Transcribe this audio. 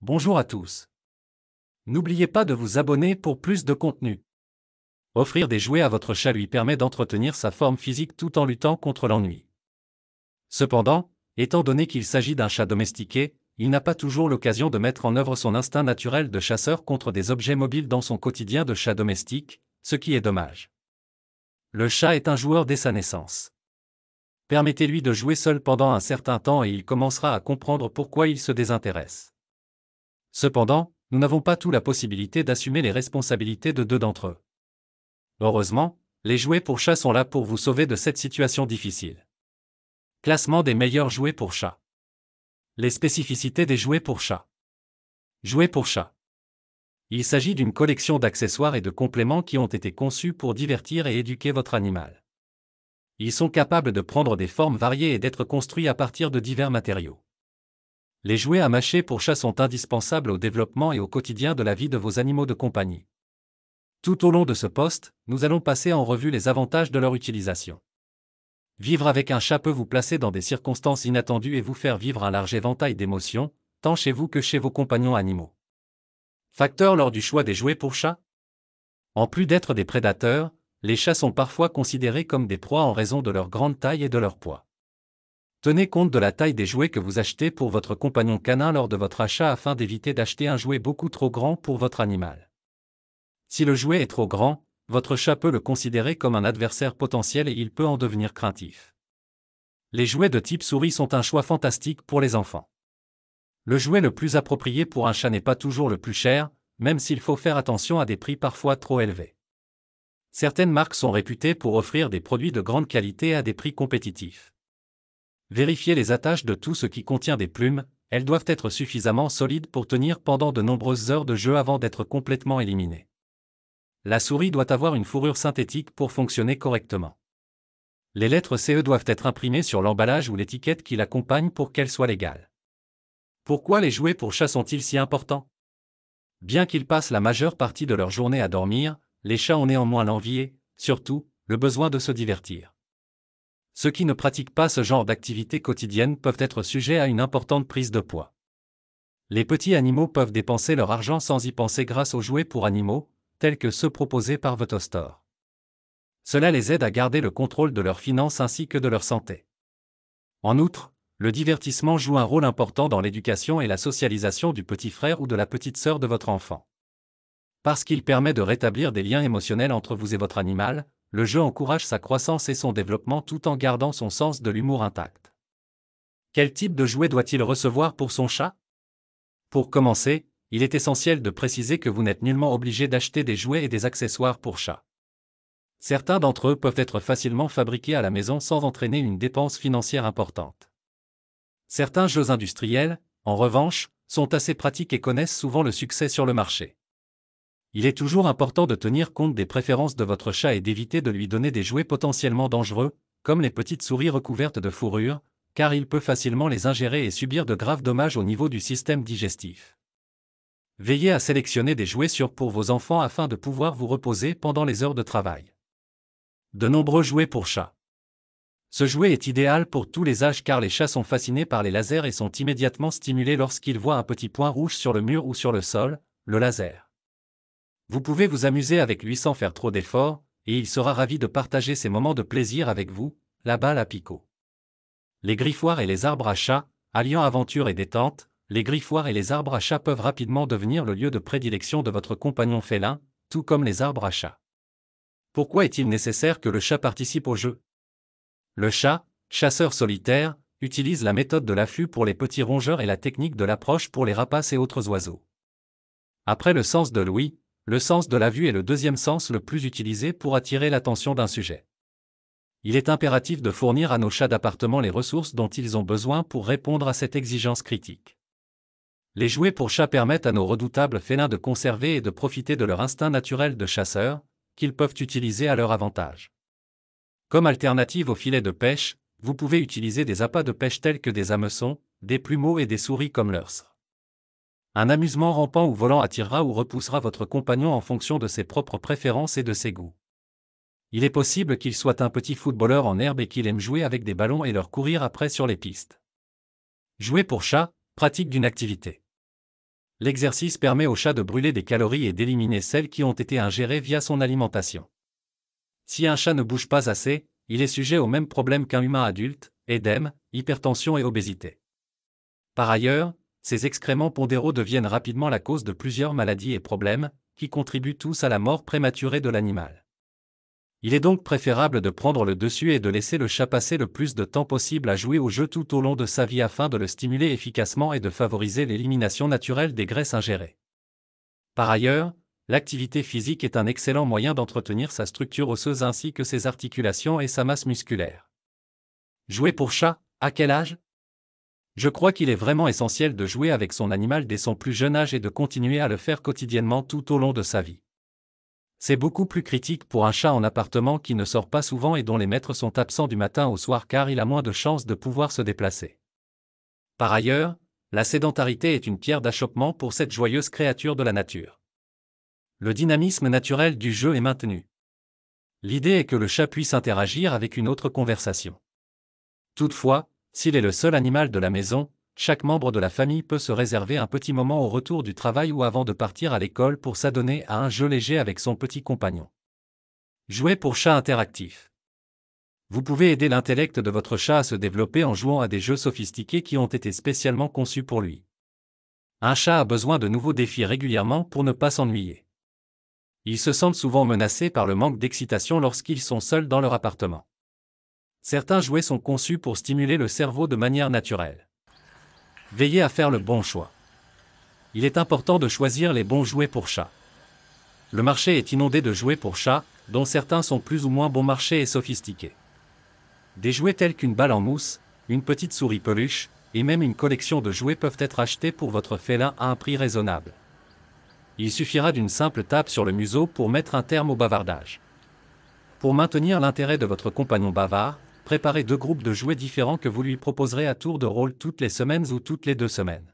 Bonjour à tous. N'oubliez pas de vous abonner pour plus de contenu. Offrir des jouets à votre chat lui permet d'entretenir sa forme physique tout en luttant contre l'ennui. Cependant, étant donné qu'il s'agit d'un chat domestiqué, il n'a pas toujours l'occasion de mettre en œuvre son instinct naturel de chasseur contre des objets mobiles dans son quotidien de chat domestique, ce qui est dommage. Le chat est un joueur dès sa naissance. Permettez-lui de jouer seul pendant un certain temps et il commencera à comprendre pourquoi il se désintéresse. Cependant, nous n'avons pas tous la possibilité d'assumer les responsabilités de deux d'entre eux. Heureusement, les jouets pour chat sont là pour vous sauver de cette situation difficile. Classement des meilleurs jouets pour chat. Les spécificités des jouets pour chat. Jouets pour chat. Il s'agit d'une collection d'accessoires et de compléments qui ont été conçus pour divertir et éduquer votre animal. Ils sont capables de prendre des formes variées et d'être construits à partir de divers matériaux. Les jouets à mâcher pour chat sont indispensables au développement et au quotidien de la vie de vos animaux de compagnie. Tout au long de ce post, nous allons passer en revue les avantages de leur utilisation. Vivre avec un chat peut vous placer dans des circonstances inattendues et vous faire vivre un large éventail d'émotions, tant chez vous que chez vos compagnons animaux. Facteurs lors du choix des jouets pour chat. En plus d'être des prédateurs, les chats sont parfois considérés comme des proies en raison de leur grande taille et de leur poids. Tenez compte de la taille des jouets que vous achetez pour votre compagnon canin lors de votre achat afin d'éviter d'acheter un jouet beaucoup trop grand pour votre animal. Si le jouet est trop grand, votre chat peut le considérer comme un adversaire potentiel et il peut en devenir craintif. Les jouets de type souris sont un choix fantastique pour les enfants. Le jouet le plus approprié pour un chat n'est pas toujours le plus cher, même s'il faut faire attention à des prix parfois trop élevés. Certaines marques sont réputées pour offrir des produits de grande qualité à des prix compétitifs. Vérifiez les attaches de tout ce qui contient des plumes, elles doivent être suffisamment solides pour tenir pendant de nombreuses heures de jeu avant d'être complètement éliminées. La souris doit avoir une fourrure synthétique pour fonctionner correctement. Les lettres CE doivent être imprimées sur l'emballage ou l'étiquette qui l'accompagne pour qu'elles soient légales. Pourquoi les jouets pour chat sont-ils si importants? Bien qu'ils passent la majeure partie de leur journée à dormir, les chats ont néanmoins l'envie et, surtout, le besoin de se divertir. Ceux qui ne pratiquent pas ce genre d'activité quotidienne peuvent être sujets à une importante prise de poids. Les petits animaux peuvent dépenser leur argent sans y penser grâce aux jouets pour animaux, tels que ceux proposés par votre store. Cela les aide à garder le contrôle de leurs finances ainsi que de leur santé. En outre, le divertissement joue un rôle important dans l'éducation et la socialisation du petit frère ou de la petite sœur de votre enfant. Parce qu'il permet de rétablir des liens émotionnels entre vous et votre animal, le jeu encourage sa croissance et son développement tout en gardant son sens de l'humour intact. Quel type de jouet doit-il recevoir pour son chat? Pour commencer, il est essentiel de préciser que vous n'êtes nullement obligé d'acheter des jouets et des accessoires pour chat. Certains d'entre eux peuvent être facilement fabriqués à la maison sans entraîner une dépense financière importante. Certains jeux industriels, en revanche, sont assez pratiques et connaissent souvent le succès sur le marché. Il est toujours important de tenir compte des préférences de votre chat et d'éviter de lui donner des jouets potentiellement dangereux, comme les petites souris recouvertes de fourrure, car il peut facilement les ingérer et subir de graves dommages au niveau du système digestif. Veillez à sélectionner des jouets sûrs pour vos enfants afin de pouvoir vous reposer pendant les heures de travail. De nombreux jouets pour chats. Ce jouet est idéal pour tous les âges car les chats sont fascinés par les lasers et sont immédiatement stimulés lorsqu'ils voient un petit point rouge sur le mur ou sur le sol, le laser. Vous pouvez vous amuser avec lui sans faire trop d'efforts, et il sera ravi de partager ces moments de plaisir avec vous, la balle à picot. Les griffoirs et les arbres à chat, alliant aventure et détente, les griffoirs et les arbres à chat peuvent rapidement devenir le lieu de prédilection de votre compagnon félin, tout comme les arbres à chat. Pourquoi est-il nécessaire que le chat participe au jeu? Le chat, chasseur solitaire, utilise la méthode de l'affût pour les petits rongeurs et la technique de l'approche pour les rapaces et autres oiseaux. Après le sens de l'ouïe, le sens de la vue est le deuxième sens le plus utilisé pour attirer l'attention d'un sujet. Il est impératif de fournir à nos chats d'appartement les ressources dont ils ont besoin pour répondre à cette exigence critique. Les jouets pour chats permettent à nos redoutables félins de conserver et de profiter de leur instinct naturel de chasseur, qu'ils peuvent utiliser à leur avantage. Comme alternative au filet de pêche, vous pouvez utiliser des appâts de pêche tels que des hameçons, des plumeaux et des souris comme leurre. Un amusement rampant ou volant attirera ou repoussera votre compagnon en fonction de ses propres préférences et de ses goûts. Il est possible qu'il soit un petit footballeur en herbe et qu'il aime jouer avec des ballons et leur courir après sur les pistes. Jouer pour chat, pratique d'une activité. L'exercice permet au chat de brûler des calories et d'éliminer celles qui ont été ingérées via son alimentation. Si un chat ne bouge pas assez, il est sujet au même problème qu'un humain adulte, édème, hypertension et obésité. Par ailleurs, ces excréments pondéraux deviennent rapidement la cause de plusieurs maladies et problèmes, qui contribuent tous à la mort prématurée de l'animal. Il est donc préférable de prendre le dessus et de laisser le chat passer le plus de temps possible à jouer au jeu tout au long de sa vie afin de le stimuler efficacement et de favoriser l'élimination naturelle des graisses ingérées. Par ailleurs, l'activité physique est un excellent moyen d'entretenir sa structure osseuse ainsi que ses articulations et sa masse musculaire. Jouer pour chat, à quel âge ? Je crois qu'il est vraiment essentiel de jouer avec son animal dès son plus jeune âge et de continuer à le faire quotidiennement tout au long de sa vie. C'est beaucoup plus critique pour un chat en appartement qui ne sort pas souvent et dont les maîtres sont absents du matin au soir car il a moins de chances de pouvoir se déplacer. Par ailleurs, la sédentarité est une pierre d'achoppement pour cette joyeuse créature de la nature. Le dynamisme naturel du jeu est maintenu. L'idée est que le chat puisse interagir avec une autre conversation. Toutefois, s'il est le seul animal de la maison, chaque membre de la famille peut se réserver un petit moment au retour du travail ou avant de partir à l'école pour s'adonner à un jeu léger avec son petit compagnon. Jouer pour chat interactif. Vous pouvez aider l'intellect de votre chat à se développer en jouant à des jeux sophistiqués qui ont été spécialement conçus pour lui. Un chat a besoin de nouveaux défis régulièrement pour ne pas s'ennuyer. Ils se sentent souvent menacés par le manque d'excitation lorsqu'ils sont seuls dans leur appartement. Certains jouets sont conçus pour stimuler le cerveau de manière naturelle. Veillez à faire le bon choix. Il est important de choisir les bons jouets pour chat. Le marché est inondé de jouets pour chat, dont certains sont plus ou moins bon marché et sophistiqués. Des jouets tels qu'une balle en mousse, une petite souris peluche, et même une collection de jouets peuvent être achetés pour votre félin à un prix raisonnable. Il suffira d'une simple tape sur le museau pour mettre un terme au bavardage. Pour maintenir l'intérêt de votre compagnon bavard, préparez 2 groupes de jouets différents que vous lui proposerez à tour de rôle toutes les semaines ou toutes les 2 semaines.